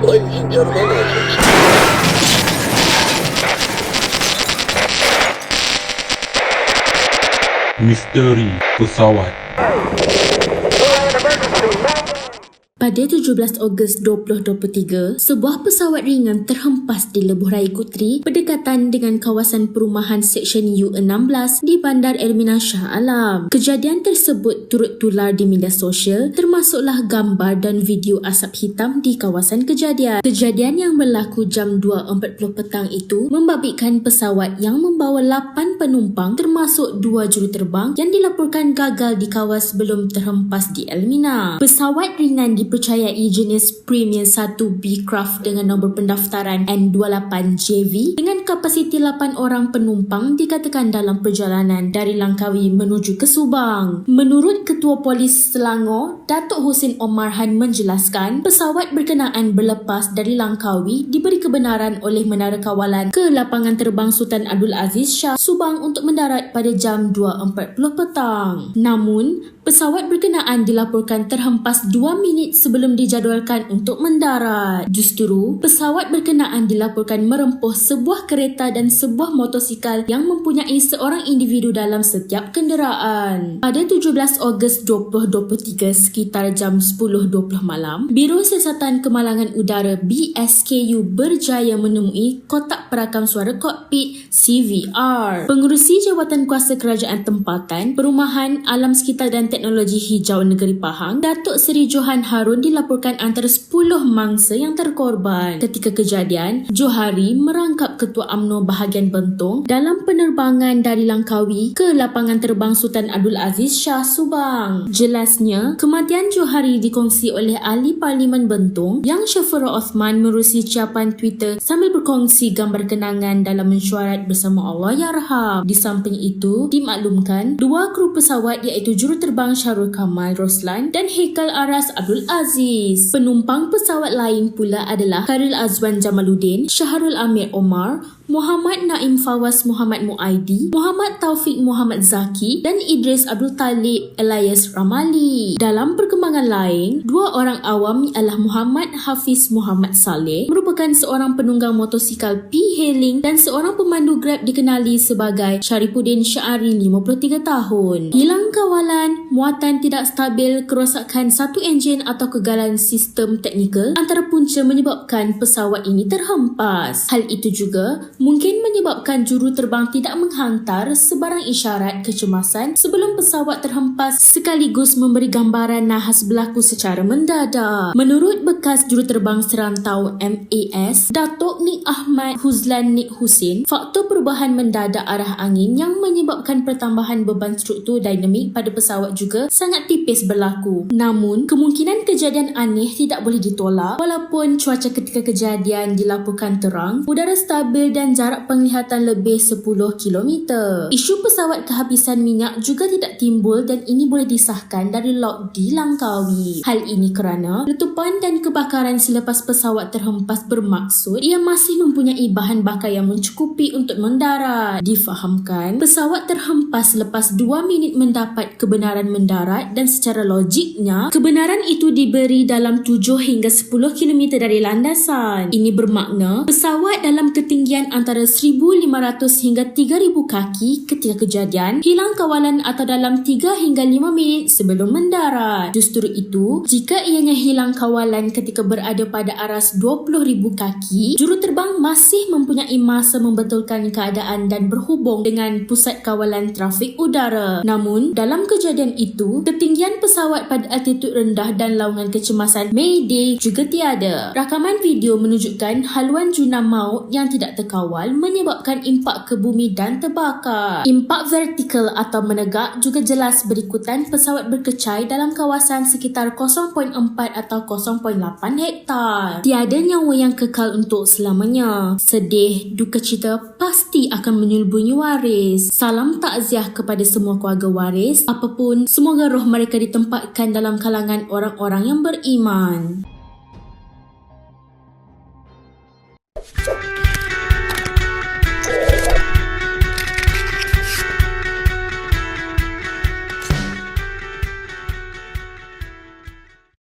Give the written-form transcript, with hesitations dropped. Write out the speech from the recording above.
Ladies and gentlemen, Misteri pesawat. Pada 17 Ogos 2023, sebuah pesawat ringan terhempas di Lebuh Raya Kuteri berdekatan dengan kawasan perumahan Seksyen U16 di Bandar Ermina Shah Alam. Kejadian tersebut turut tular di media sosial, termasuklah gambar dan video asap hitam di kawasan kejadian. Kejadian yang berlaku jam 2.40 petang itu membabitkan pesawat yang membawa 8 penumpang termasuk 2 juruterbang yang dilaporkan gagal dikawal sebelum terhempas di Ermina. Pesawat ringan dipercayai jenis Premium 1B Craft dengan nombor pendaftaran N28JV dengan kapasiti 8 orang penumpang dikatakan dalam perjalanan dari Langkawi menuju ke Subang. Menurut Ketua Polis Selangor, Datuk Husin Omar Han menjelaskan pesawat berkenaan berlepas dari Langkawi diberi kebenaran oleh Menara Kawalan ke lapangan terbang Sultan Abdul Aziz Shah Subang untuk mendarat pada jam 2.40 petang. Namun, pesawat berkenaan dilaporkan terhempas 2 minit sebelum dijadualkan untuk mendarat. Justru, pesawat berkenaan dilaporkan merempuh sebuah kereta dan sebuah motosikal yang mempunyai seorang individu dalam setiap kenderaan. Pada 17 Ogos 2023 sekitar jam 10.20 malam, Biro Siasatan Kemalangan Udara BSKU berjaya menemui kotak perakam suara kokpit CVR. Pengerusi Jawatan Kuasa Kerajaan Tempatan, Perumahan, Alam Sekitar dan Teknologi Hijau Negeri Pahang, Datuk Seri Johan Harun dilaporkan antara 10 mangsa yang terkorban. Ketika kejadian, Johari merangkap Ketua UMNO bahagian Bentong dalam penerbangan dari Langkawi ke lapangan terbang Sultan Abdul Aziz Shah Subang. Jelasnya, kematian Johari dikongsi oleh Ahli Parlimen Bentong yang Syafura Osman menerusi ciapan Twitter sambil berkongsi gambar kenangan dalam mensyuarat bersama Allahyarham. Di samping itu, dimaklumkan 2 kru pesawat iaitu juruterbang Syarul Kamal Roslan dan Hekal Aras Abdul Aziz. Penumpang pesawat lain pula adalah Khairul Azwan Jamaluddin, Syahrul Amir Omar, Muhammad Naim Fawaz Muhammad Muaidi, Muhammad Taufik Muhammad Zaki dan Idris Abdul Talib Elias Ramali. Dalam perkembangan lain, 2 orang awam ialah Muhammad Hafiz Muhammad Saleh merupakan seorang penunggang motosikal P-Hailing dan seorang pemandu Grab dikenali sebagai Syarifuddin Syari 53 tahun. Hilang kawalan, muatan tidak stabil, kerosakan satu enjin atau kegagalan sistem teknikal antara punca menyebabkan pesawat ini terhempas. Hal itu juga mungkin menyebabkan juruterbang tidak menghantar sebarang isyarat kecemasan sebelum pesawat terhempas sekaligus memberi gambaran nahas berlaku secara mendadak. Menurut bekas juruterbang serantau MAS, Datuk Nik Ahmad Huzlan Nik Husin, faktor perubahan mendadak arah angin yang menyebabkan pertambahan beban struktur dinamik pada pesawat juga sangat tipis berlaku. Namun, kemungkinan kejadian aneh tidak boleh ditolak walaupun cuaca ketika kejadian dilaporkan terang, udara stabil dan jarak penglihatan lebih 10 km. Isu pesawat kehabisan minyak juga tidak timbul dan ini boleh disahkan dari log di Langkawi. Hal ini kerana letupan dan kebakaran selepas pesawat terhempas bermaksud ia masih mempunyai bahan bakar yang mencukupi untuk mendarat. Difahamkan, pesawat terhempas selepas 2 minit mendapat kebenaran mendarat dan secara logiknya, kebenaran itu diberi dalam 7 hingga 10 km dari landasan. Ini bermakna pesawat dalam ketinggian antara 1,500 hingga 3,000 kaki ketika kejadian hilang kawalan atau dalam 3 hingga 5 minit sebelum mendarat. Justru itu, jika ianya hilang kawalan ketika berada pada aras 20,000 kaki, juruterbang masih mempunyai masa membetulkan keadaan dan berhubung dengan pusat kawalan trafik udara. Namun, dalam kejadian itu, ketinggian pesawat pada altitud rendah dan laungan kecemasan Mayday juga tiada. Rakaman video menunjukkan haluan juna maut yang tidak terkawal menyebabkan impak ke bumi dan terbakar. Impak vertikal atau menegak juga jelas berikutan pesawat berkecai dalam kawasan sekitar 0.4 atau 0.8 hektar. Tiada nyawa yang kekal untuk selamanya. Sedih, duka cita pasti akan menyelubungi waris. Salam takziah kepada semua keluarga waris. Apapun, semoga roh mereka ditempatkan dalam kalangan orang-orang yang beriman.